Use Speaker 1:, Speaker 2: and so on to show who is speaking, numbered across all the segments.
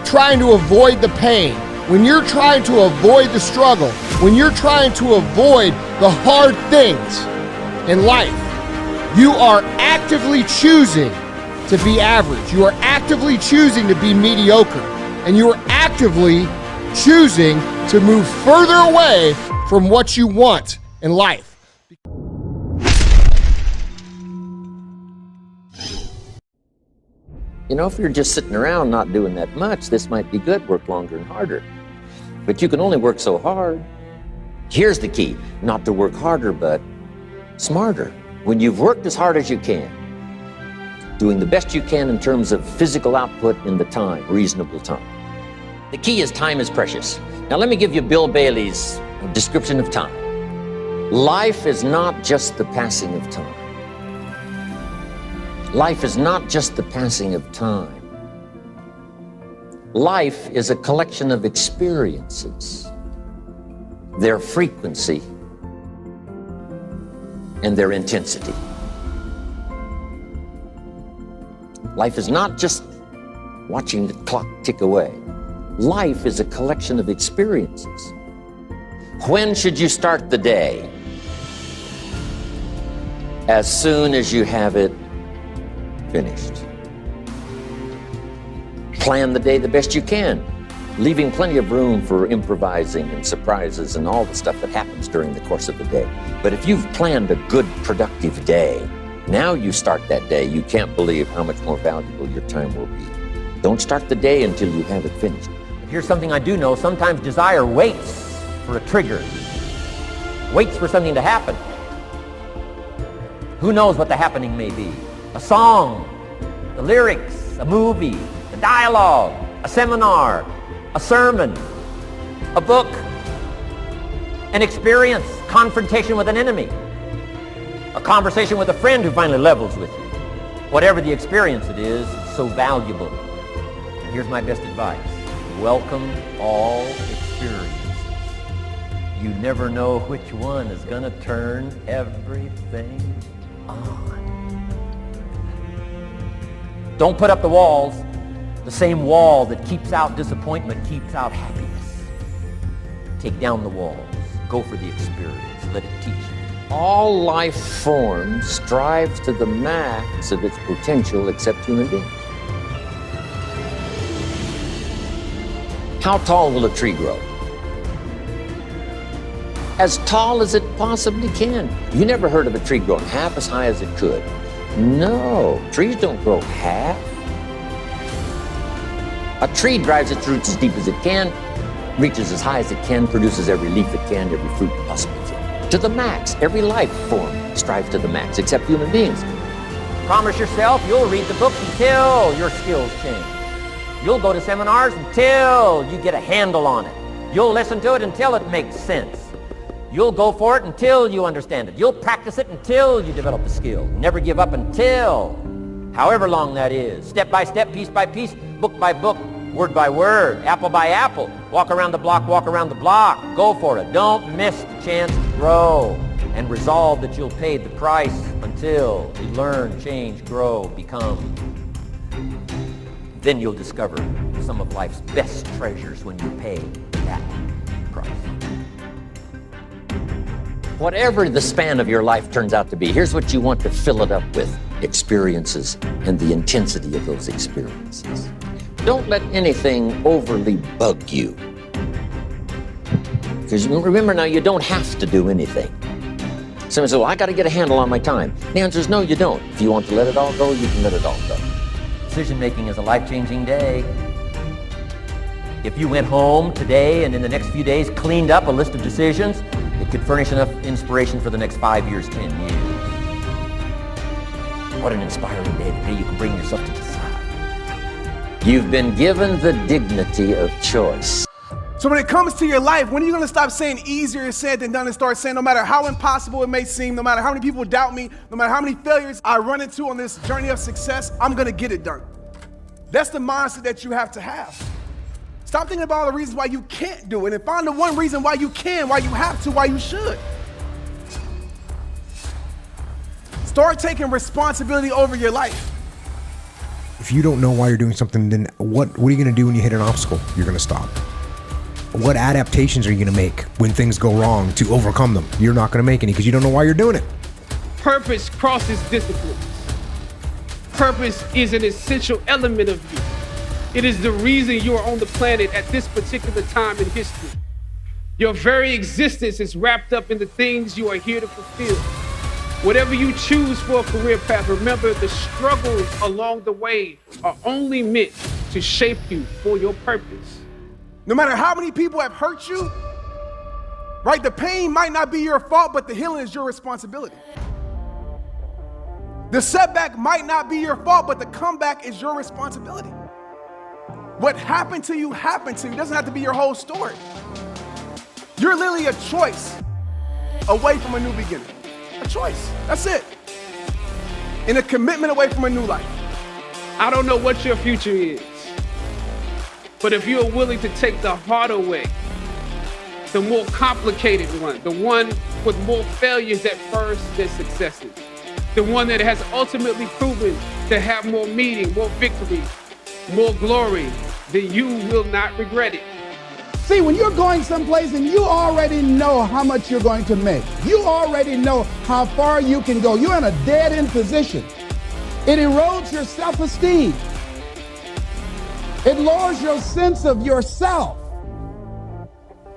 Speaker 1: trying to avoid the pain, when you're trying to avoid the struggle, when you're trying to avoid the hard things in life, you are actively choosing to be average. You are actively choosing to be mediocre. And you are actively choosing to move further away from what you want in life.
Speaker 2: You know, if you're just sitting around not doing that much, this might be good, work longer and harder. But you can only work so hard. Here's the key, not to work harder, but smarter. When you've worked as hard as you can, doing the best you can in terms of physical output in the time, reasonable time. The key is time is precious. Now let me give you Bill Bailey's description of time. Life is not just the passing of time. Life is not just the passing of time. Life is a collection of experiences, their frequency and their intensity. Life is not just watching the clock tick away. Life is a collection of experiences. When should you start the day? As soon as you have it finished. Plan the day the best you can, leaving plenty of room for improvising and surprises and all the stuff that happens during the course of the day. But if you've planned a good, productive day, now you start that day, you can't believe how much more valuable your time will be. Don't start the day until you have it finished.
Speaker 3: Here's something I do know. Sometimes desire waits for a trigger, waits for something to happen. Who knows what the happening may be? A song, the lyrics, a movie, a dialogue, a seminar, a sermon, a book, an experience, confrontation with an enemy, a conversation with a friend who finally levels with you. Whatever the experience it is, it's so valuable. And here's my best advice. Welcome all experiences. You never know which one is going to turn everything on. Don't put up the walls. The same wall that keeps out disappointment keeps out happiness. Take down the walls. Go for the experience. Let it teach you.
Speaker 2: All life forms strive to the max of its potential except human beings. How tall will a tree grow? As tall as it possibly can. You never heard of a tree growing half as high as it could. No, trees don't grow half. A tree drives its roots as deep as it can, reaches as high as it can, produces every leaf it can, every fruit it possibly can. To the max. Every life form strives to the max, except human beings.
Speaker 3: Promise yourself you'll read the books until your skills change. You'll go to seminars until you get a handle on it. You'll listen to it until it makes sense. You'll go for it until you understand it. You'll practice it until you develop the skill. Never give up until, however long that is. Step by step, piece by piece, book by book, word by word, apple by apple. Walk around the block, walk around the block. Go for it. Don't miss the chance to grow. And resolve that you'll pay the price until you learn, change, grow, become. Then you'll discover some of life's best treasures when you pay that price.
Speaker 2: Whatever the span of your life turns out to be, here's what you want to fill it up with: experiences and the intensity of those experiences. Don't let anything overly bug you. Because remember now, you don't have to do anything. Someone says, well, I got to get a handle on my time. The answer is no, you don't. If you want to let it all go, you can let it all go.
Speaker 3: Decision-making is a life-changing day. If you went home today and in the next few days cleaned up a list of decisions, it could furnish enough inspiration for the next 5 years, 10 years. What an inspiring day today. You can bring yourself to decide.
Speaker 2: You've been given the dignity of choice.
Speaker 4: So when it comes to your life, when are you going to stop saying easier said than done and start saying no matter how impossible it may seem, no matter how many people doubt me, no matter how many failures I run into on this journey of success, I'm going to get it done. That's the mindset that you have to have. Stop thinking about all the reasons why you can't do it and find the one reason why you can, why you have to, why you should. Start taking responsibility over your life.
Speaker 5: If you don't know why you're doing something, then what are you going to do when you hit an obstacle? You're going to stop. What adaptations are you going to make when things go wrong to overcome them? You're not going to make any because you don't know why you're doing it.
Speaker 6: Purpose crosses disciplines. Purpose is an essential element of you. It is the reason you are on the planet at this particular time in history. Your very existence is wrapped up in the things you are here to fulfill. Whatever you choose for a career path, remember the struggles along the way are only meant to shape you for your purpose.
Speaker 4: No matter how many people have hurt you, right? The pain might not be your fault, but the healing is your responsibility. The setback might not be your fault, but the comeback is your responsibility. What happened to you happened to you. It doesn't have to be your whole story. You're literally a choice away from a new beginning. A choice. That's it. And a commitment away from a new life.
Speaker 6: I don't know what your future is, but if you are willing to take the harder way, the more complicated one, the one with more failures at first than successes, the one that has ultimately proven to have more meaning, more victory, more glory, then you will not regret it.
Speaker 7: See, when you're going someplace and you already know how much you're going to make, you already know how far you can go, you're in a dead-end position. It erodes your self-esteem. It lowers your sense of yourself.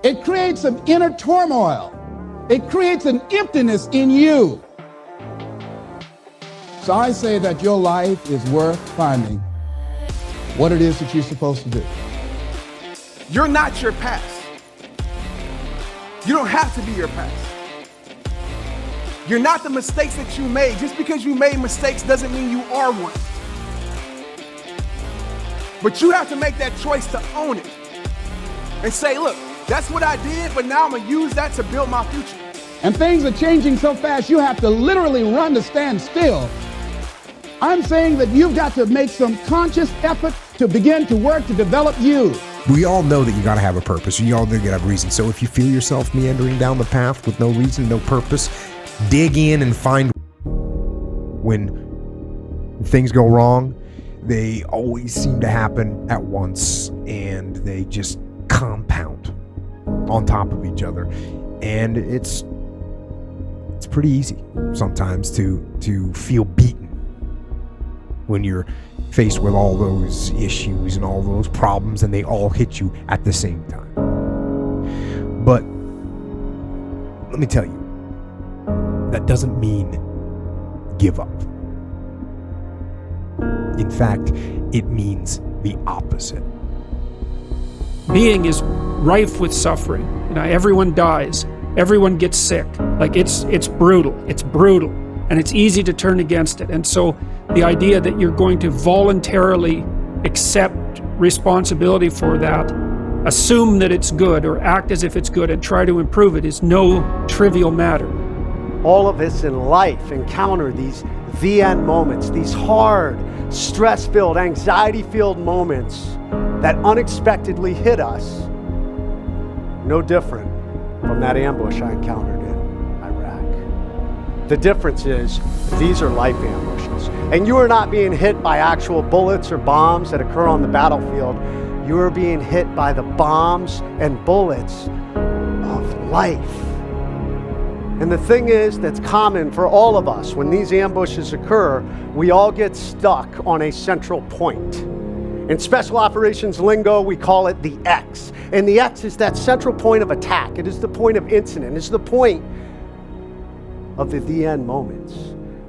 Speaker 7: It creates some inner turmoil. It creates an emptiness in you. So I say that your life is worth finding what it is that you're supposed to do.
Speaker 4: You're not your past. You don't have to be your past. You're not the mistakes that you made. Just because you made mistakes doesn't mean you are one. But you have to make that choice to own it and say, look, that's what I did, but now I'm gonna use that to build my future.
Speaker 7: And things are changing so fast, you have to literally run to stand still. I'm saying that you've got to make some conscious effort to begin to work to develop you.
Speaker 5: We all know that you got to have a purpose. You all know you got to have a reason. So if you feel yourself meandering down the path with no reason, no purpose, dig in and find. When things go wrong, they always seem to happen at once, and they just compound on top of each other. And it's pretty easy sometimes to feel beaten when you're faced with all those issues and all those problems, and they all hit you at the same time. But let me tell you, that doesn't mean give up. In fact, it means the opposite.
Speaker 6: Being is rife with suffering. Everyone dies. Everyone gets sick. It's brutal. It's brutal. And it's easy to turn against it. And so the idea that you're going to voluntarily accept responsibility for that, assume that it's good, or act as if it's good and try to improve it is no trivial matter.
Speaker 8: All of us in life encounter these the end moments, these hard, stress-filled, anxiety-filled moments that unexpectedly hit us. No different from that ambush I encountered in Iraq. The difference is these are life ambushes. And you are not being hit by actual bullets or bombs that occur on the battlefield. You are being hit by the bombs and bullets of life. And the thing is that's common for all of us, when these ambushes occur, we all get stuck on a central point. In special operations lingo, we call it the X. And the X is that central point of attack. It is the point of incident. It's the point of the end moments.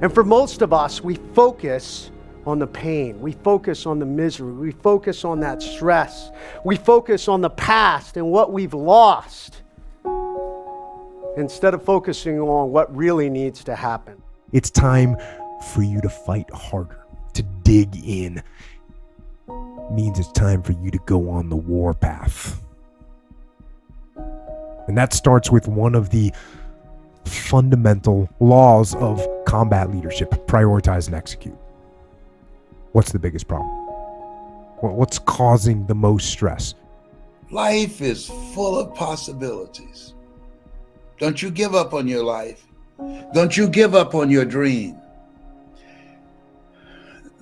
Speaker 8: And for most of us, we focus on the pain. We focus on the misery. We focus on that stress. We focus on the past and what we've lost, instead of focusing on what really needs to happen.
Speaker 5: It's time for you to fight harder, to dig in. It means it's time for you to go on the warpath. And that starts with one of the fundamental laws of combat leadership: prioritize and execute. What's the biggest problem? What's causing the most stress?
Speaker 9: Life is full of possibilities. Don't you give up on your life. Don't you give up on your dream.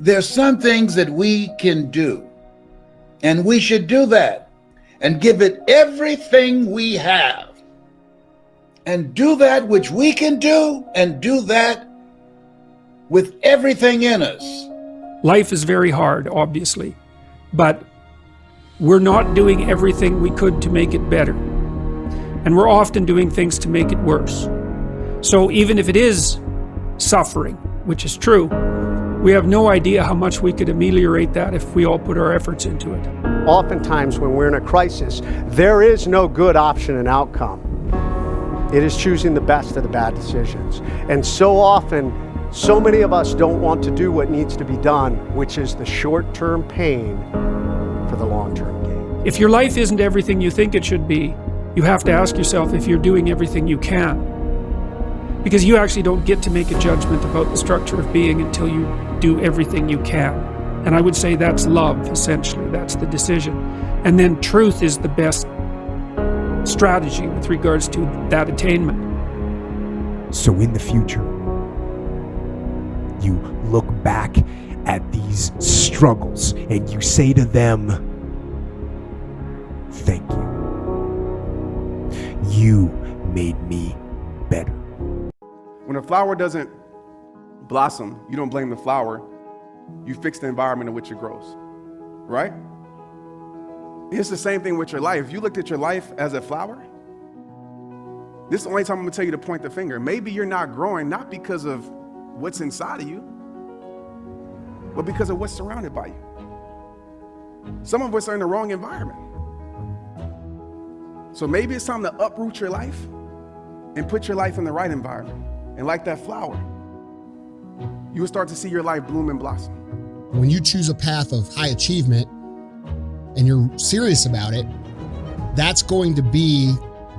Speaker 9: there's some things that we can do, and we should do that and give it everything we have, and do that which we can do, and do that with everything in us.
Speaker 10: Life is very hard, obviously, but we're not doing everything we could to make it better. And we're often doing things to make it worse. So even if it is suffering, which is true, we have no idea how much we could ameliorate that if we all put our efforts into it.
Speaker 8: Oftentimes when we're in a crisis, there is no good option and outcome. It is choosing the best of the bad decisions. And so often, so many of us don't want to do what needs to be done, which is the short-term pain for the long-term gain.
Speaker 10: If your life isn't everything you think it should be, you have to ask yourself if you're doing everything you can. Because you actually don't get to make a judgment about the structure of being until you do everything you can. And I would say that's love, essentially. That's the decision. And then truth is the best strategy with regards to that attainment.
Speaker 5: So in the future, you look back at these struggles and you say to them, thank you. You made me better.
Speaker 4: When a flower doesn't blossom, you don't blame the flower. You fix the environment in which it grows, right? It's the same thing with your life. If you looked at your life as a flower, this is the only time I'm gonna tell you to point the finger. Maybe you're not growing, not because of what's inside of you, but because of what's surrounded by you. Some of us are in the wrong environment. So maybe it's time to uproot your life and put your life in the right environment. And like that flower, you will start to see your life bloom and blossom.
Speaker 1: When you choose a path of high achievement and you're serious about it, that's going to be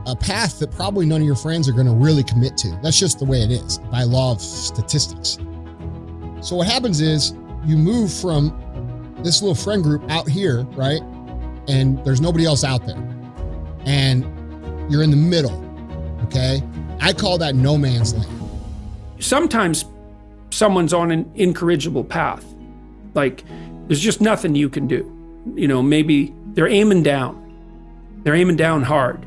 Speaker 1: a path that probably none of your friends are going to really commit to. That's just the way it is by law of statistics. So what happens is you move from this little friend group out here, right? And there's nobody else out there. And you're in the middle, okay? I call that no man's land.
Speaker 10: Sometimes someone's on an incorrigible path. Like, there's just nothing you can do. You know, maybe they're aiming down. They're aiming down hard.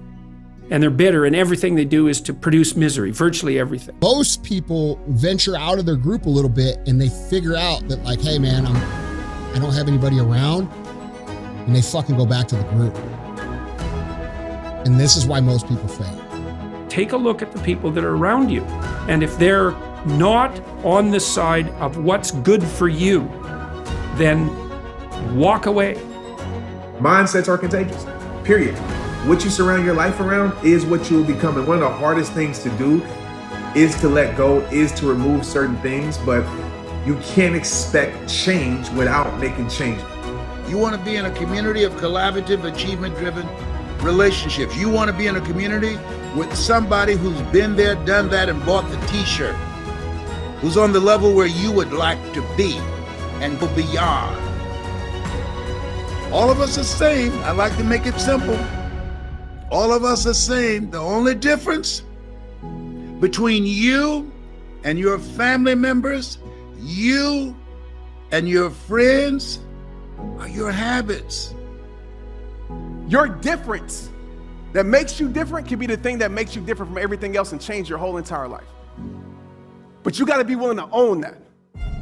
Speaker 10: And they're bitter, and everything they do is to produce misery, virtually everything.
Speaker 1: Most people venture out of their group a little bit and they figure out that, like, hey man, I don't have anybody around, and they fucking go back to the group. And this is why most people fail.
Speaker 10: Take a look at the people that are around you. And if they're not on the side of what's good for you, then walk away.
Speaker 11: Mindsets are contagious, period. What you surround your life around is what you will become. And one of the hardest things to do is to let go, is to remove certain things, but you can't expect change without making change.
Speaker 9: You want to be in a community of collaborative, achievement-driven relationships. You want to be in a community with somebody who's been there, done that, and bought the t-shirt, who's on the level where you would like to be and go beyond. All of us are the same. I like to make it simple. All of us are the same. The only difference between you and your family members, you and your friends, are your habits.
Speaker 4: Your difference that makes you different can be the thing that makes you different from everything else and change your whole entire life. But you got to be willing to own that.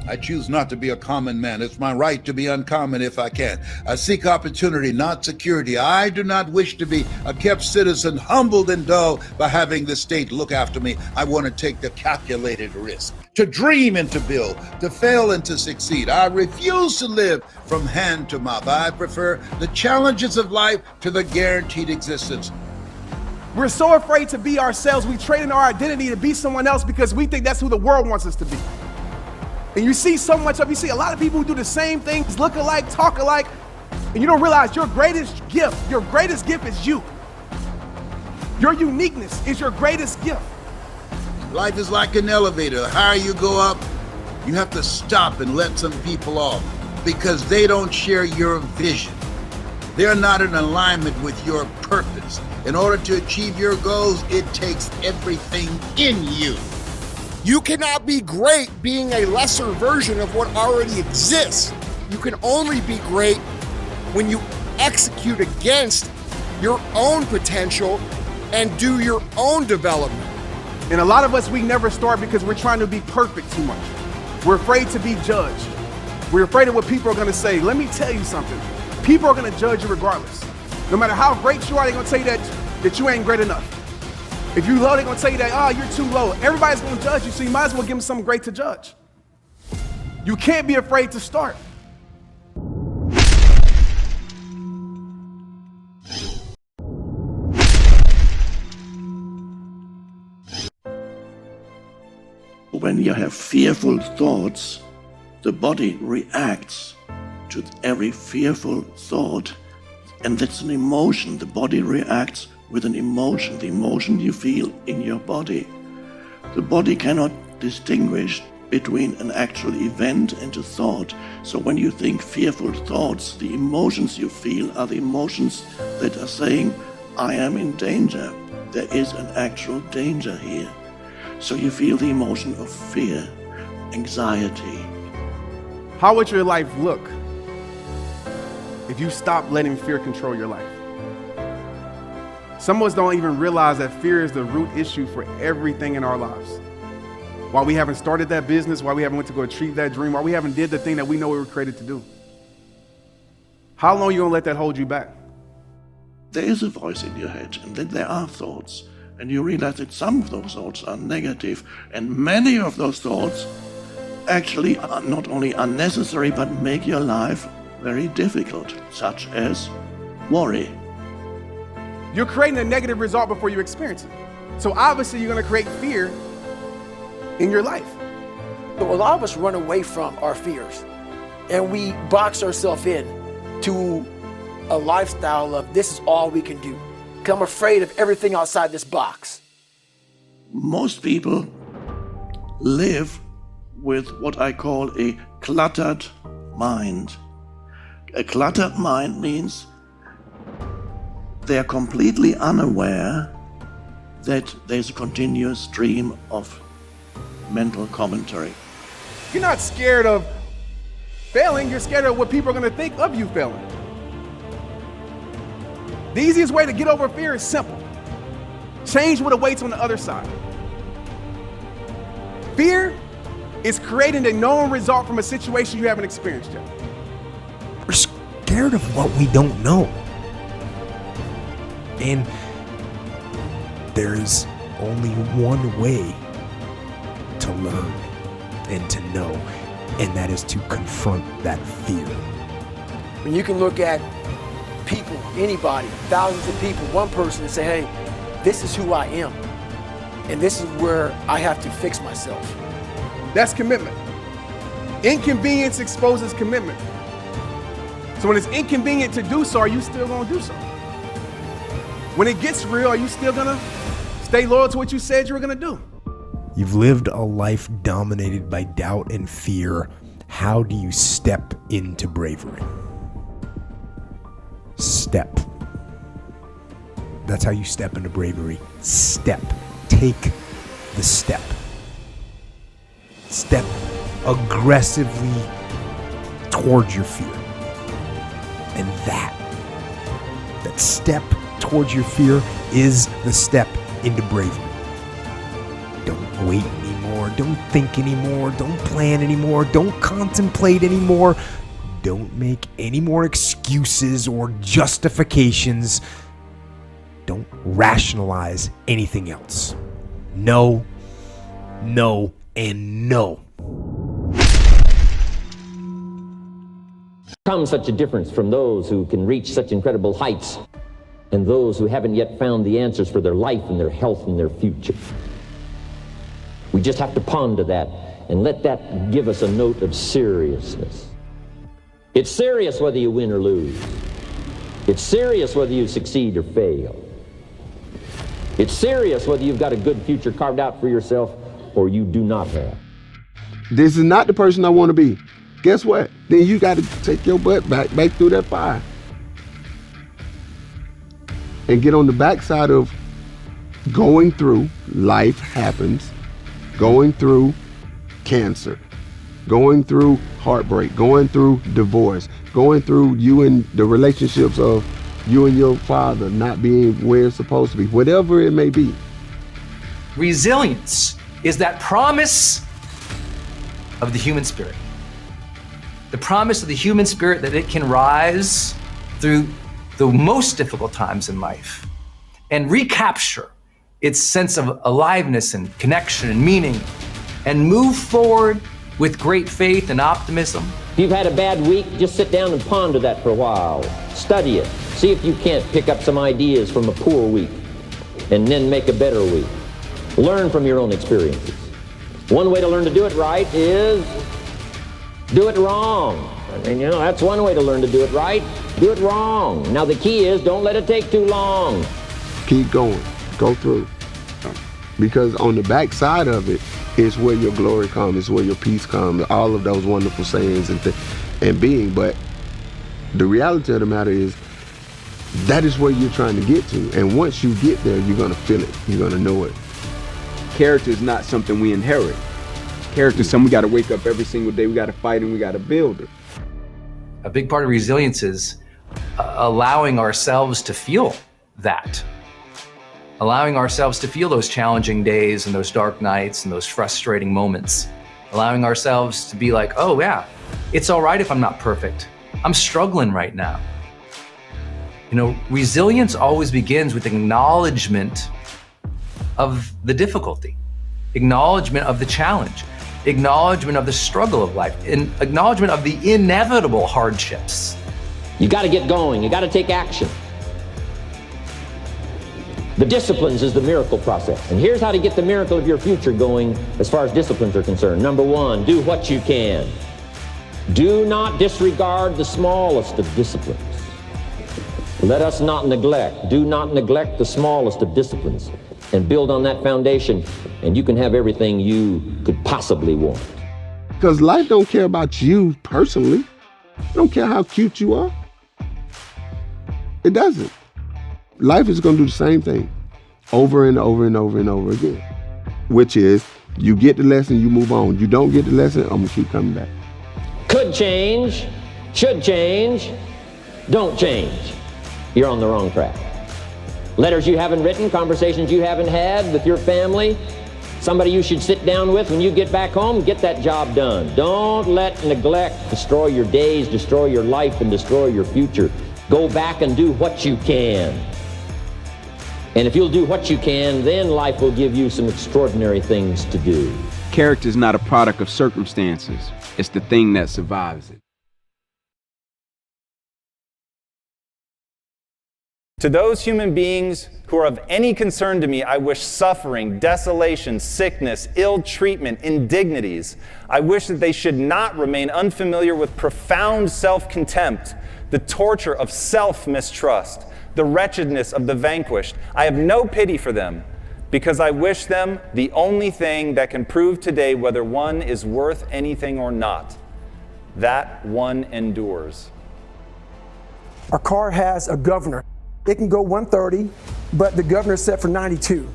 Speaker 9: I choose not to be a common man. It's my right to be uncommon if I can. I seek opportunity, not security. I do not wish to be a kept citizen, humbled and dull by having the state look after me. I want to take the calculated risk, to dream and to build, to fail and to succeed. I refuse to live from hand to mouth. I prefer the challenges of life to the guaranteed existence.
Speaker 4: We're so afraid to be ourselves. We trade in our identity to be someone else because we think that's who the world wants us to be. And you see so much of, you see a lot of people who do the same things, look alike, talk alike, and you don't realize your greatest gift is you. Your uniqueness is your greatest gift.
Speaker 9: Life is like an elevator. The higher you go up, you have to stop and let some people off because they don't share your vision. They're not in alignment with your purpose. In order to achieve your goals, it takes everything in you.
Speaker 1: You cannot be great being a lesser version of what already exists. You can only be great when you execute against your own potential and do your own development.
Speaker 4: And a lot of us, we never start because we're trying to be perfect too much. We're afraid to be judged. We're afraid of what people are gonna say. Let me tell you something. People are gonna judge you regardless. No matter how great you are, they're gonna tell you that you ain't great enough. If you low, they're gonna tell you that, you're too low. Everybody's gonna judge you, so you might as well give them something great to judge. You can't be afraid to start.
Speaker 12: When you have fearful thoughts, the body reacts to every fearful thought, and that's an emotion. The body reacts with an emotion, the emotion you feel in your body. The body cannot distinguish between an actual event and a thought. So when you think fearful thoughts, the emotions you feel are the emotions that are saying, I am in danger. There is an actual danger here. So you feel the emotion of fear, anxiety.
Speaker 4: How would your life look if you stop letting fear control your life? Some of us don't even realize that fear is the root issue for everything in our lives. Why we haven't started that business, why we haven't went to go achieve that dream, why we haven't did the thing that we know we were created to do. How long are you gonna let that hold you back?
Speaker 12: There is a voice in your head, and then there are thoughts. And you realize that some of those thoughts are negative, and many of those thoughts actually are not only unnecessary, but make your life very difficult, such as worry.
Speaker 4: You're creating a negative result before you experience it. So obviously you're gonna create fear in your life.
Speaker 13: A lot of us run away from our fears, and we box ourselves in to a lifestyle of this is all we can do. I'm afraid of everything outside this box.
Speaker 12: Most people live with what I call a cluttered mind. A cluttered mind means they are completely unaware that there's a continuous stream of mental commentary.
Speaker 4: You're not scared of failing, you're scared of what people are gonna think of you failing. The easiest way to get over fear is simple. Change what awaits on the other side. Fear is creating a known result from a situation you haven't experienced yet.
Speaker 5: We're scared of what we don't know. And there's only one way to learn and to know, and that is to confront that fear.
Speaker 13: When you can look at people, anybody, thousands of people, one person and say, hey, this is who I am. And this is where I have to fix myself.
Speaker 4: That's commitment. Inconvenience exposes commitment. So when it's inconvenient to do so, are you still gonna do so? When it gets real, are you still gonna stay loyal to what you said you were gonna do?
Speaker 5: You've lived a life dominated by doubt and fear. How do you step into bravery? Step. That's how you step into bravery. Step. Take the step. Step aggressively towards your fear. And that step towards your fear is the step into bravery. Don't wait anymore. Don't think anymore. Don't plan anymore. Don't contemplate anymore. Don't make any more excuses or justifications. Don't rationalize anything else. No, no, and no.
Speaker 2: Comes such a difference from those who can reach such incredible heights and those who haven't yet found the answers for their life and their health and their future. We just have to ponder that and let that give us a note of seriousness. It's serious whether you win or lose. It's serious whether you succeed or fail. It's serious whether you've got a good future carved out for yourself or you do not have.
Speaker 14: This is not the person I want to be. Guess what? Then you got to take your butt back through that fire and get on the backside of going through. Life happens. going through cancer, going through heartbreak, going through divorce, going through you and the relationships of you and your father not being where it's supposed to be, whatever it may be.
Speaker 15: Resilience is that promise of the human spirit. The promise of the human spirit that it can rise through the most difficult times in life and recapture its sense of aliveness and connection and meaning and move forward with great faith and optimism.
Speaker 3: If you've had a bad week, just sit down and ponder that for a while. Study it. See if you can't pick up some ideas from a poor week and then make a better week. Learn from your own experiences. One way to learn to do it right is do it wrong. I mean, that's one way to learn to do it right. Do it wrong. Now the key is don't let it take too long.
Speaker 14: Keep going. Go through. Because on the back side of it is where your glory comes, is where your peace comes, all of those wonderful sayings and being. But the reality of the matter is that is where you're trying to get to. And once you get there, you're going to feel it. You're going to know it.
Speaker 16: Character is not something we inherit. Character is something we got to wake up every single day. We got to fight and we got to build it.
Speaker 15: A big part of resilience is allowing ourselves to feel that. Allowing ourselves to feel those challenging days and those dark nights and those frustrating moments. Allowing ourselves to be like, oh yeah, it's all right if I'm not perfect. I'm struggling right now. Resilience always begins with acknowledgement of the difficulty, acknowledgement of the challenge, acknowledgement of the struggle of life, and acknowledgement of the inevitable hardships.
Speaker 3: You got to get going. You got to take action. The disciplines is the miracle process. And here's how to get the miracle of your future going as far as disciplines are concerned. Number one, do what you can. Do not disregard the smallest of disciplines. Let us not neglect. Do not neglect the smallest of disciplines and build on that foundation, and you can have everything you could possibly want.
Speaker 14: Because life don't care about you personally. It don't care how cute you are. It doesn't. Life is going to do the same thing over and over and over and over again, which is you get the lesson, you move on. You don't get the lesson, I'm going to keep coming back.
Speaker 3: Could change, should change, don't change. You're on the wrong track. Letters you haven't written, conversations you haven't had with your family, somebody you should sit down with when you get back home, get that job done. Don't let neglect destroy your days, destroy your life, and destroy your future. Go back and do what you can. And if you'll do what you can, then life will give you some extraordinary things to do.
Speaker 16: Character is not a product of circumstances. It's the thing that survives it.
Speaker 17: To those human beings who are of any concern to me, I wish suffering, desolation, sickness, ill treatment, indignities. I wish that they should not remain unfamiliar with profound self-contempt, the torture of self-mistrust, the wretchedness of the vanquished. I have no pity for them, because I wish them the only thing that can prove today whether one is worth anything or not. That one endures.
Speaker 13: Our car has a governor. It can go 130, but the governor's set for 92.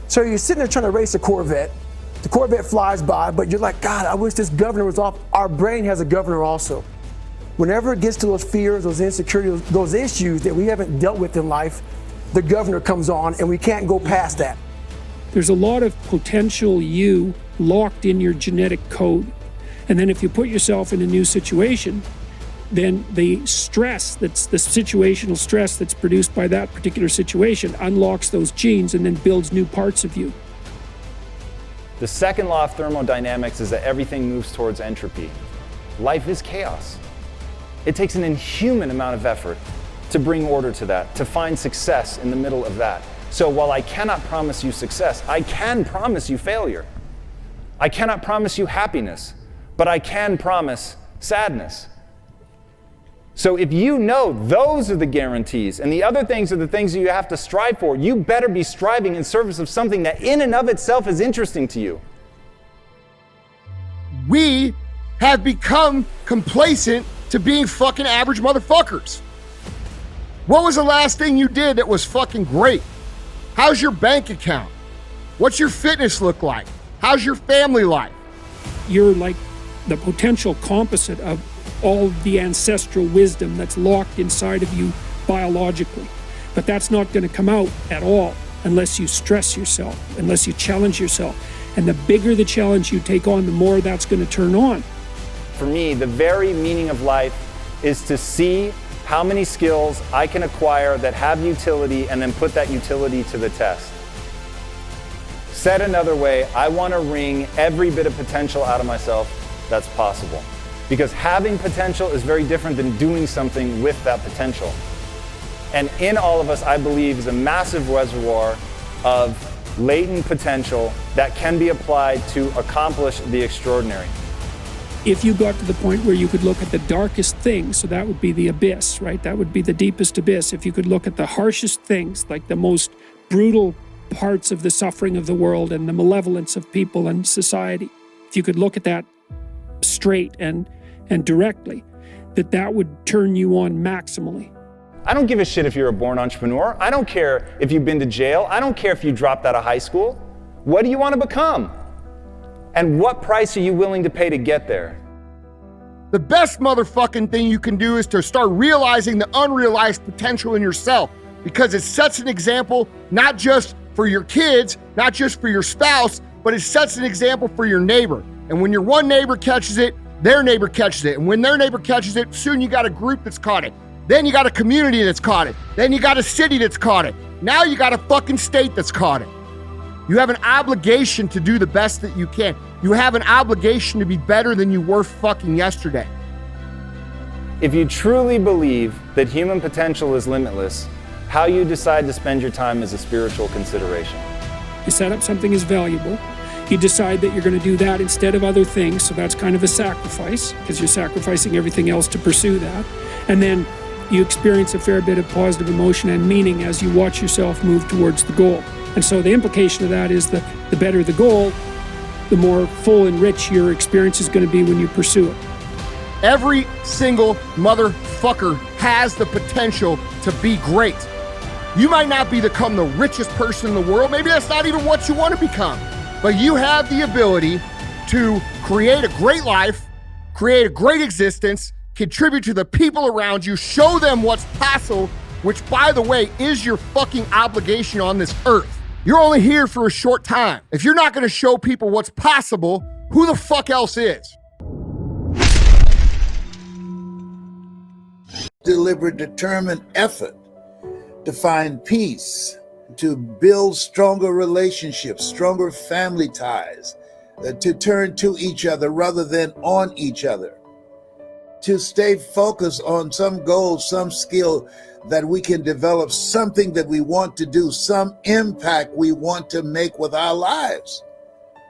Speaker 13: So you're sitting there trying to race a Corvette. The Corvette flies by, but you're like, God, I wish this governor was off. Our brain has a governor also. Whenever it gets to those fears, those insecurities, those issues that we haven't dealt with in life, the governor comes on and we can't go past that.
Speaker 10: There's a lot of potential you locked in your genetic code. And then if you put yourself in a new situation, then the stress, that's the situational stress that's produced by that particular situation, unlocks those genes and then builds new parts of you.
Speaker 17: The second law of thermodynamics is that everything moves towards entropy. Life is chaos. It takes an inhuman amount of effort to bring order to that, to find success in the middle of that. So while I cannot promise you success, I can promise you failure. I cannot promise you happiness, but I can promise sadness. So if you know those are the guarantees and the other things are the things that you have to strive for, you better be striving in service of something that in and of itself is interesting to you.
Speaker 1: We have become complacent to being fucking average motherfuckers. What was the last thing you did that was fucking great? How's your bank account? What's your fitness look like? How's your family life?
Speaker 10: You're like the potential composite of all the ancestral wisdom that's locked inside of you biologically. But that's not going to come out at all unless you stress yourself, unless you challenge yourself. And the bigger the challenge you take on, the more that's going to turn on.
Speaker 17: For me, the very meaning of life is to see how many skills I can acquire that have utility and then put that utility to the test. Said another way, I want to wring every bit of potential out of myself that's possible. Because having potential is very different than doing something with that potential. And in all of us, I believe, is a massive reservoir of latent potential that can be applied to accomplish the extraordinary.
Speaker 10: If you got to the point where you could look at the darkest things, so that would be the abyss, right? That would be the deepest abyss. If you could look at the harshest things, like the most brutal parts of the suffering of the world and the malevolence of people and society, if you could look at that straight and directly, that would turn you on maximally.
Speaker 17: I don't give a shit if you're a born entrepreneur. I don't care if you've been to jail. I don't care if you dropped out of high school. What do you want to become? And what price are you willing to pay to get there?
Speaker 1: The best motherfucking thing you can do is to start realizing the unrealized potential in yourself, because it sets an example not just for your kids, not just for your spouse, but it sets an example for your neighbor. And when your one neighbor catches it, their neighbor catches it. And when their neighbor catches it, soon you got a group that's caught it. Then you got a community that's caught it. Then you got a city that's caught it. Now you got a fucking state that's caught it. You have an obligation to do the best that you can. You have an obligation to be better than you were fucking yesterday.
Speaker 17: If you truly believe that human potential is limitless, how you decide to spend your time is a spiritual consideration.
Speaker 10: You set up something as valuable. You decide that you're going to do that instead of other things, so that's kind of a sacrifice, because you're sacrificing everything else to pursue that. And then you experience a fair bit of positive emotion and meaning as you watch yourself move towards the goal. And so the implication of that is that the better the goal, the more full and rich your experience is going to be when you pursue it.
Speaker 1: Every single motherfucker has the potential to be great. You might not become the richest person in the world. Maybe that's not even what you want to become. But you have the ability to create a great life, create a great existence, contribute to the people around you, show them what's possible, which, by the way, is your fucking obligation on this earth. You're only here for a short time. If you're not going to show people what's possible, who the fuck else is?
Speaker 9: Deliberate, determined effort to find peace, to build stronger relationships, stronger family ties, to turn to each other rather than on each other, to stay focused on some goal, some skill that we can develop, something that we want to do, some impact we want to make with our lives,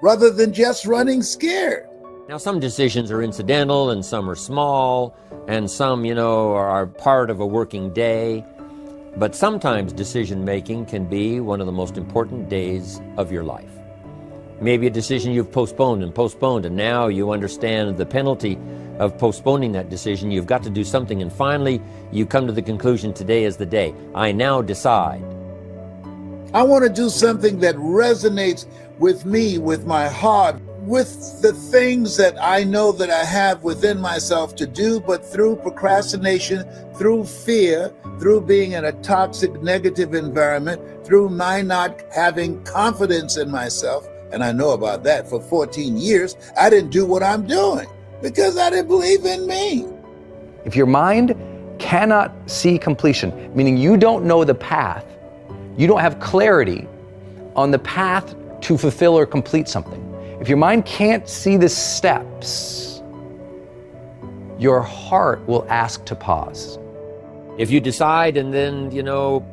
Speaker 9: rather than just running scared.
Speaker 2: Now, some decisions are incidental and some are small, and some, are part of a working day. But sometimes decision-making can be one of the most important days of your life. Maybe a decision you've postponed, and now you understand the penalty of postponing that decision. You've got to do something, and finally you come to the conclusion, today is the day. I now decide.
Speaker 9: I want to do something that resonates with me, with my heart, with the things that I know that I have within myself to do, but through procrastination, through fear, through being in a toxic, negative environment, through my not having confidence in myself, and I know about that. For 14 years, I didn't do what I'm doing because I didn't believe in me.
Speaker 15: If your mind cannot see completion, meaning you don't know the path, you don't have clarity on the path to fulfill or complete something. If your mind can't see the steps, your heart will ask to pause.
Speaker 2: If you decide and then,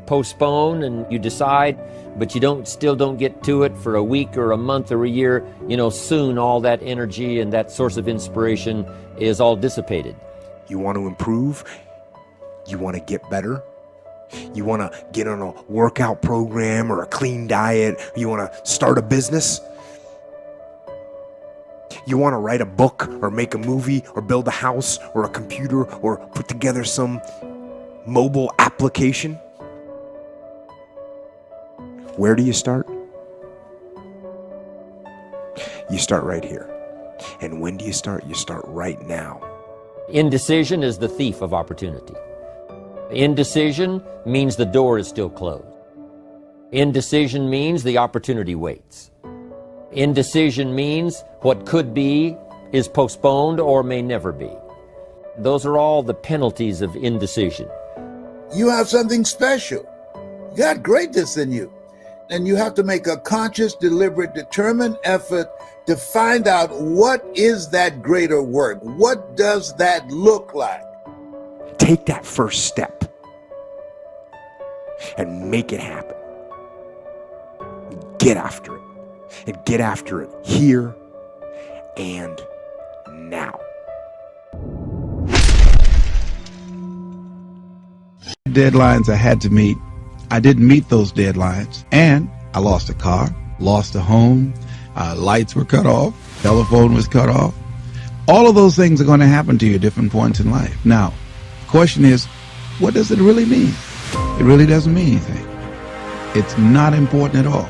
Speaker 2: postpone, and you decide, but you still don't get to it for a week or a month or a year, soon all that energy and that source of inspiration is all dissipated.
Speaker 5: You want to improve? You want to get better? You want to get on a workout program or a clean diet? You want to start a business? You want to write a book or make a movie or build a house or a computer or put together some mobile application? Where do you start? You start right here. And when do you start? You start right now.
Speaker 3: Indecision is the thief of opportunity. Indecision means the door is still closed. Indecision means the opportunity waits. Indecision means what could be is postponed or may never be. Those are all the penalties of indecision.
Speaker 9: You have something special. You got greatness in you. And you have to make a conscious, deliberate, determined effort to find out what is that greater work? What does that look like?
Speaker 5: Take that first step and make it happen. Get after it. And get after it here and now.
Speaker 18: Deadlines I had to meet. I didn't meet those deadlines, and I lost a car, lost a home, lights were cut off, telephone was cut off. All of those things are going to happen to you at different points in life. Now, the question is, what does it really mean? It really doesn't mean anything. It's not important at all.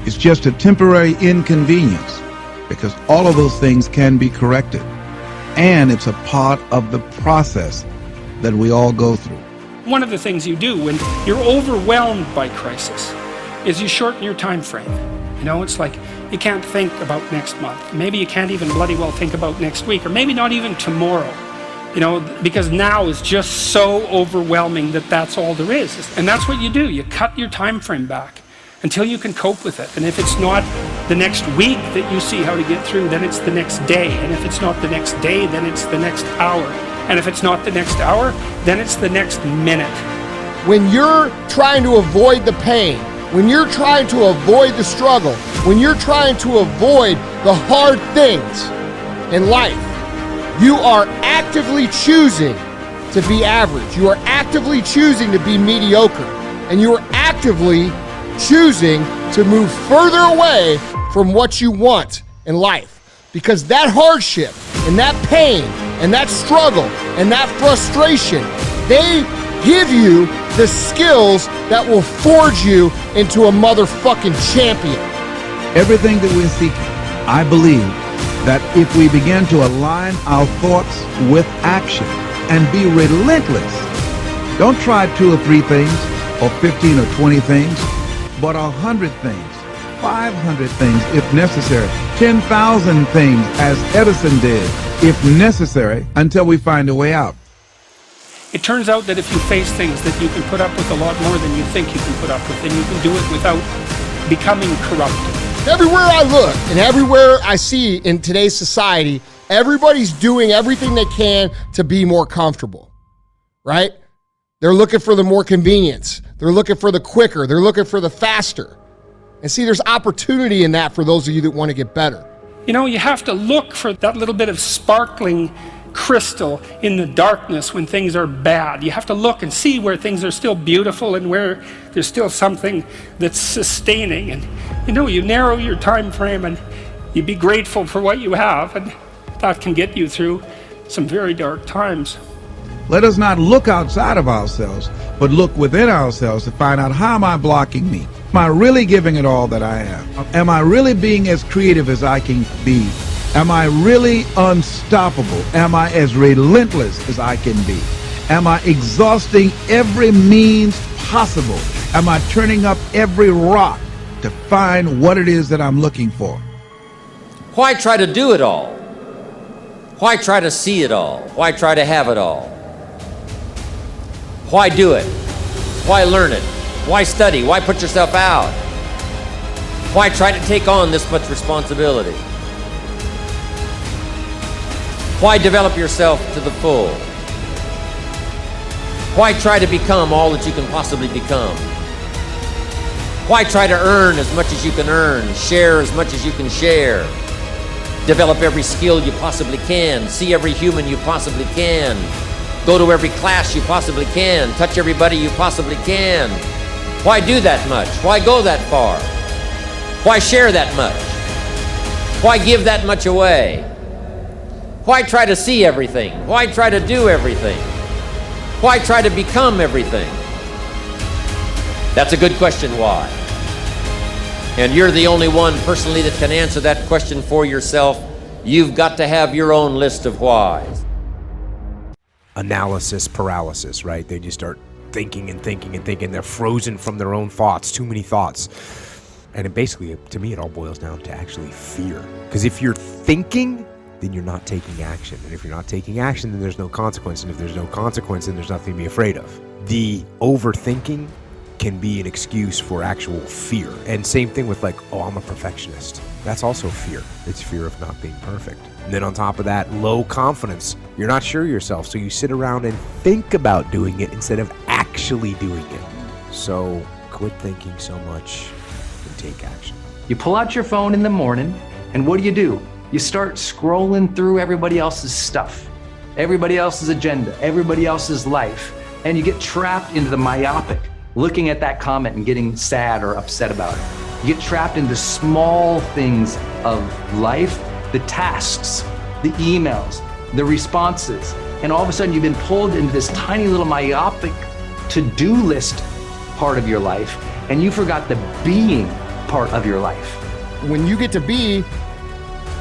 Speaker 18: It's just a temporary inconvenience, because all of those things can be corrected, and it's a part of the process that we all go through.
Speaker 10: One of the things you do when you're overwhelmed by crisis is you shorten your time frame. You know, it's like you can't think about next month. Maybe you can't even bloody well think about next week, or maybe not even tomorrow. You know, because now is just so overwhelming that that's all there is. And that's what you do. You cut your time frame back until you can cope with it. And if it's not the next week that you see how to get through, then it's the next day. And if it's not the next day, then it's the next hour. And if it's not the next hour, then it's the next minute.
Speaker 1: When you're trying to avoid the pain, when you're trying to avoid the struggle, when you're trying to avoid the hard things in life, you are actively choosing to be average. You are actively choosing to be mediocre. And you are actively choosing to move further away from what you want in life. Because that hardship and that pain and that struggle and that frustration, they give you the skills that will forge you into a motherfucking champion.
Speaker 18: Everything that we're seeking, I believe that if we begin to align our thoughts with action and be relentless, don't try 2 or 3 things or 15 or 20 things, but 100 things, 500 things if necessary, 10,000 things as Edison did if necessary, until we find a way out.
Speaker 10: It turns out that if you face things that you can put up with a lot more than you think you can put up with, and you can do it without becoming corrupted.
Speaker 1: Everywhere I look and everywhere I see in today's society, everybody's doing everything they can to be more comfortable, right? They're looking for the more convenience. They're looking for the quicker. They're looking for the faster. And see, there's opportunity in that for those of you that want to get better.
Speaker 10: You know, you have to look for that little bit of sparkling crystal in the darkness when things are bad. You have to look and see where things are still beautiful and where there's still something that's sustaining. And you know, you narrow your time frame and you be grateful for what you have, and that can get you through some very dark times.
Speaker 18: Let us not look outside of ourselves, but look within ourselves to find out, how am I blocking me? Am I really giving it all that I have? Am I really being as creative as I can be? Am I really unstoppable? Am I as relentless as I can be? Am I exhausting every means possible? Am I turning up every rock to find what it is that I'm looking for?
Speaker 3: Why try to do it all? Why try to see it all? Why try to have it all? Why do it? Why learn it? Why study? Why put yourself out? Why try to take on this much responsibility? Why develop yourself to the full? Why try to become all that you can possibly become? Why try to earn as much as you can earn, share as much as you can share, develop every skill you possibly can, see every human you possibly can, go to every class you possibly can, touch everybody you possibly can? Why do that much? Why go that far? Why share that much? Why give that much away? Why try to see everything? Why try to do everything? Why try to become everything? That's a good question, why?
Speaker 2: And you're the only one personally that can answer that question for yourself. You've got to have your own list of whys.
Speaker 5: Analysis paralysis, right? They just start thinking and thinking and thinking. They're frozen from their own thoughts, too many thoughts. And it basically, to me, it all boils down to actually fear. Because if you're thinking, then you're not taking action. And if you're not taking action, then there's no consequence. And if there's no consequence, then there's nothing to be afraid of. The overthinking can be an excuse for actual fear. And same thing with like, oh, I'm a perfectionist. That's also fear. It's fear of not being perfect. And then on top of that, low confidence. You're not sure of yourself, so you sit around and think about doing it instead of actually doing it. So quit thinking so much and take action.
Speaker 15: You pull out your phone in the morning, and what do? You start scrolling through everybody else's stuff, everybody else's agenda, everybody else's life, and you get trapped into the myopic, looking at that comment and getting sad or upset about it. You get trapped into small things of life, the tasks, the emails, the responses, and all of a sudden you've been pulled into this tiny little myopic to-do list part of your life, and you forgot the being part of your life.
Speaker 1: When you get to be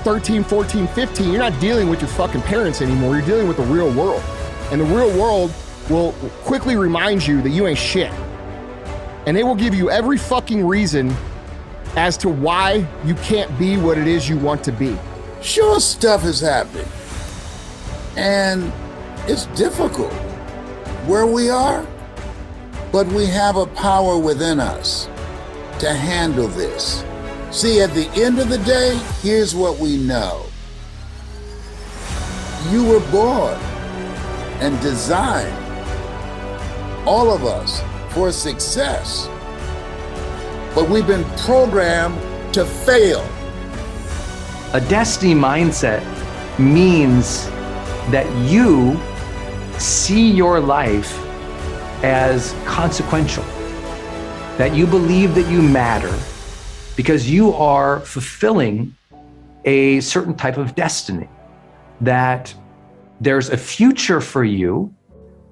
Speaker 1: 13, 14, 15, you're not dealing with your fucking parents anymore. You're dealing with the real world. And the real world will quickly remind you that you ain't shit. And they will give you every fucking reason as to why you can't be what it is you want to be.
Speaker 9: Sure, stuff is happening. And it's difficult where we are, but we have a power within us to handle this. See, at the end of the day, here's what we know. You were born and designed, all of us, for success. But we've been programmed to fail.
Speaker 15: A destiny mindset means that you see your life as consequential, that you believe that you matter because you are fulfilling a certain type of destiny, that there's a future for you,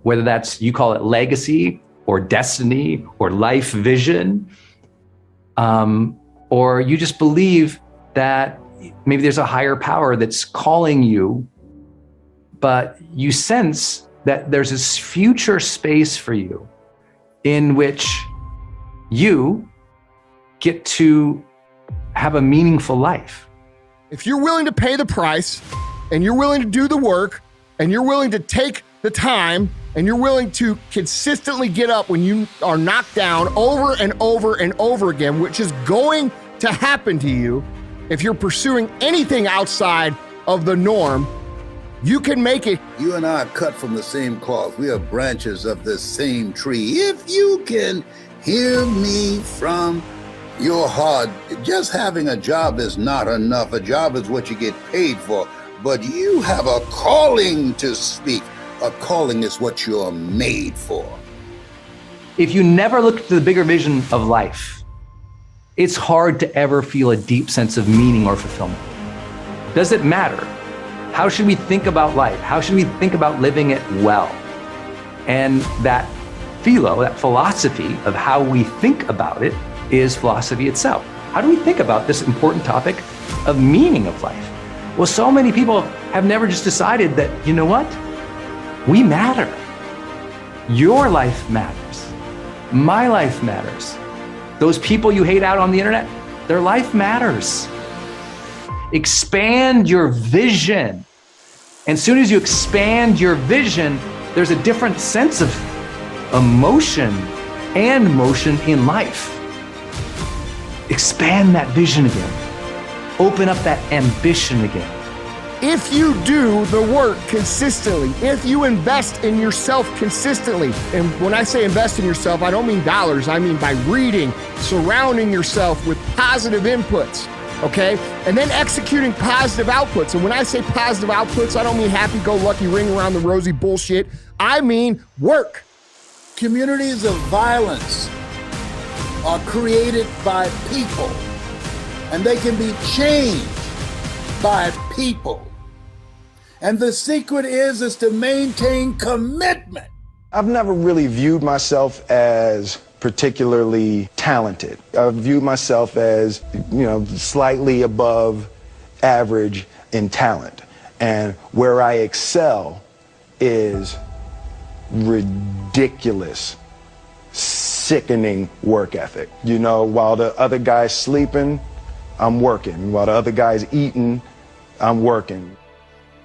Speaker 15: whether that's, you call it legacy or destiny or life vision, or you just believe that maybe there's a higher power that's calling you, but you sense that there's this future space for you in which you get to have a meaningful life.
Speaker 1: If you're willing to pay the price, and you're willing to do the work, and you're willing to take the time, and you're willing to consistently get up when you are knocked down over and over and over again, which is going to happen to you if you're pursuing anything outside of the norm, you can make it.
Speaker 9: You and I are cut from the same cloth. We are branches of the same tree. If you can hear me from your heart, just having a job is not enough. A job is what you get paid for, but you have a calling to speak. A calling is what you're made for.
Speaker 15: If you never look to the bigger vision of life, it's hard to ever feel a deep sense of meaning or fulfillment. Does it matter? How should we think about life? How should we think about living it well? And that philosophy of how we think about it is philosophy itself. How do we think about this important topic of meaning of life? Well, so many people have never just decided that, you know what? We matter. Your life matters. My life matters. Those people you hate out on the internet, their life matters. Expand your vision. And as soon as you expand your vision, there's a different sense of emotion and motion in life. Expand that vision again. Open up that ambition again.
Speaker 1: If you do the work consistently, if you invest in yourself consistently, and when I say invest in yourself, I don't mean dollars, I mean by reading, surrounding yourself with positive inputs, okay? And then executing positive outputs. And when I say positive outputs, I don't mean happy-go-lucky, ring around the rosy bullshit. I mean work.
Speaker 9: Communities of violence are created by people, and they can be changed by people. And the secret is to maintain commitment.
Speaker 19: I've never really viewed myself as particularly talented. I view myself as, slightly above average in talent. And where I excel is ridiculous, sickening work ethic. While the other guy's sleeping, I'm working. While the other guy's eating, I'm working.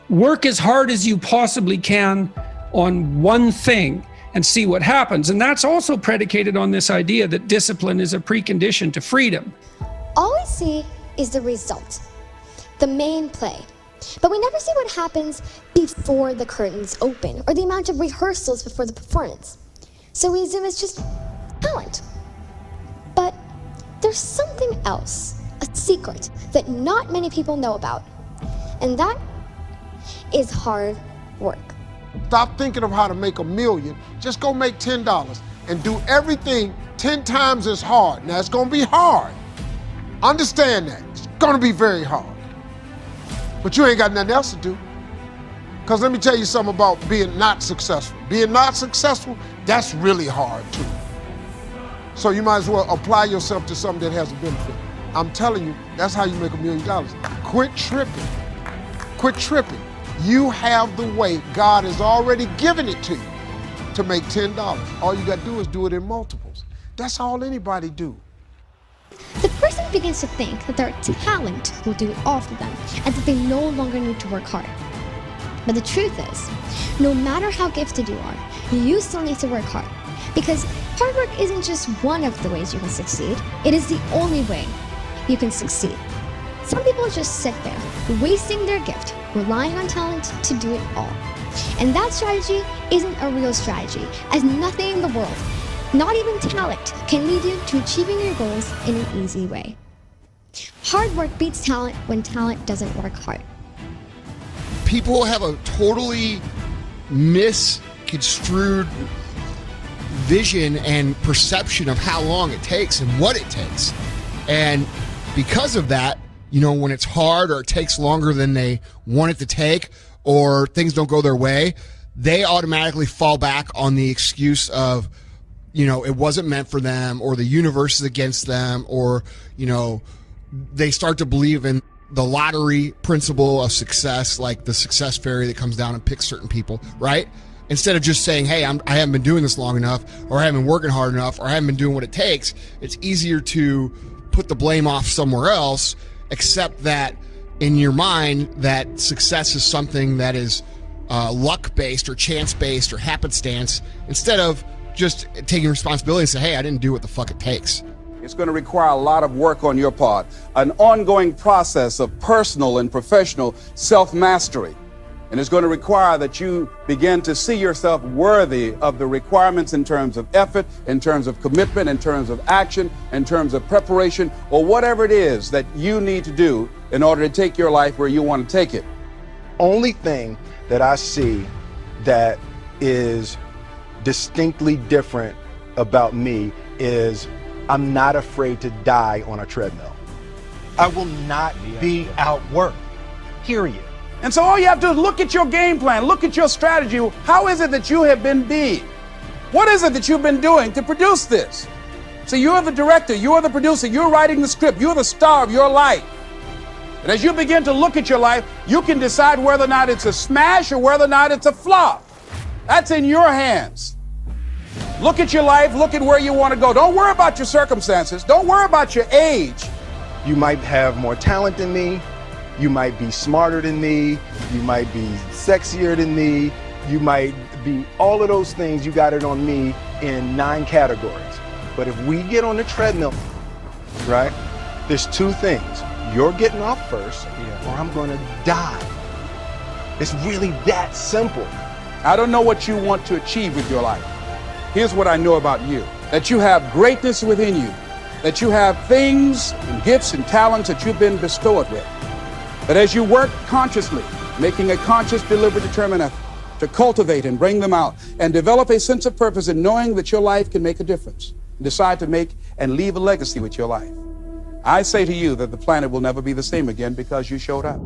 Speaker 10: Work as hard as you possibly can on one thing and see what happens. And that's also predicated on this idea that discipline is a precondition to freedom.
Speaker 20: All we see is the result, the main play. But we never see what happens before the curtains open or the amount of rehearsals before the performance. So we assume it's just talent. But there's something else, a secret that not many people know about. And that is hard work.
Speaker 1: Stop thinking of how to make $1 million. Just go make $10 and do everything 10 times as hard. Now, it's gonna be hard. Understand that. It's gonna be very hard. But you ain't got nothing else to do. Because let me tell you something about being not successful. Being not successful, that's really hard too. So you might as well apply yourself to something that has a benefit. I'm telling you, that's how you make $1 million. Quit tripping. Quit tripping. You have the way. God has already given it to you to make $10. All you got to do is do it in multiples. That's all anybody do.
Speaker 20: The person begins to think that their talent will do it all for them and that they no longer need to work hard. But the truth is, no matter how gifted you are, you still need to work hard. Because hard work isn't just one of the ways you can succeed, it is the only way you can succeed. Some people just sit there, wasting their gift, relying on talent to do it all. And that strategy isn't a real strategy, as nothing in the world, not even talent, can lead you to achieving your goals in an easy way. Hard work beats talent when talent doesn't work hard.
Speaker 1: People have a totally misconstrued vision and perception of how long it takes and what it takes. And because of that, when it's hard or it takes longer than they want it to take or things don't go their way, they automatically fall back on the excuse of, it wasn't meant for them, or the universe is against them, or, they start to believe in the lottery principle of success, like the success fairy that comes down and picks certain people, right? Instead of just saying, hey, I haven't been doing this long enough, or I haven't been working hard enough, or I haven't been doing what it takes, it's easier to put the blame off somewhere else, except that in your mind that success is something that is luck-based or chance-based or happenstance, instead of just taking responsibility and say, hey, I didn't do what the fuck it takes.
Speaker 21: It's going to require a lot of work on your part, an ongoing process of personal and professional self-mastery. And it's going to require that you begin to see yourself worthy of the requirements in terms of effort, in terms of commitment, in terms of action, in terms of preparation, or whatever it is that you need to do in order to take your life where you want to take it.
Speaker 19: Only thing that I see that is distinctly different about me is I'm not afraid to die on a treadmill. I will not be outworked, period.
Speaker 21: And so all you have to do is look at your game plan, look at your strategy. How is it that you have been being? What is it that you've been doing to produce this? So you're the director, you're the producer, you're writing the script, you're the star of your life. And as you begin to look at your life, you can decide whether or not it's a smash or whether or not it's a flop. That's in your hands. Look at your life, look at where you want to go. Don't worry about your circumstances. Don't worry about your age.
Speaker 19: You might have more talent than me. You might be smarter than me. You might be sexier than me. You might be all of those things. You got it on me in 9 categories. But if we get on the treadmill, right, there's 2 things. You're getting off first, or I'm going to die. It's really that simple.
Speaker 21: I don't know what you want to achieve with your life. Here's what I know about you, that you have greatness within you, that you have things and gifts and talents that you've been bestowed with. But as you work consciously, making a conscious, deliberate, determined effort to cultivate and bring them out and develop a sense of purpose in knowing that your life can make a difference, decide to make and leave a legacy with your life, I say to you that the planet will never be the same again because you showed up.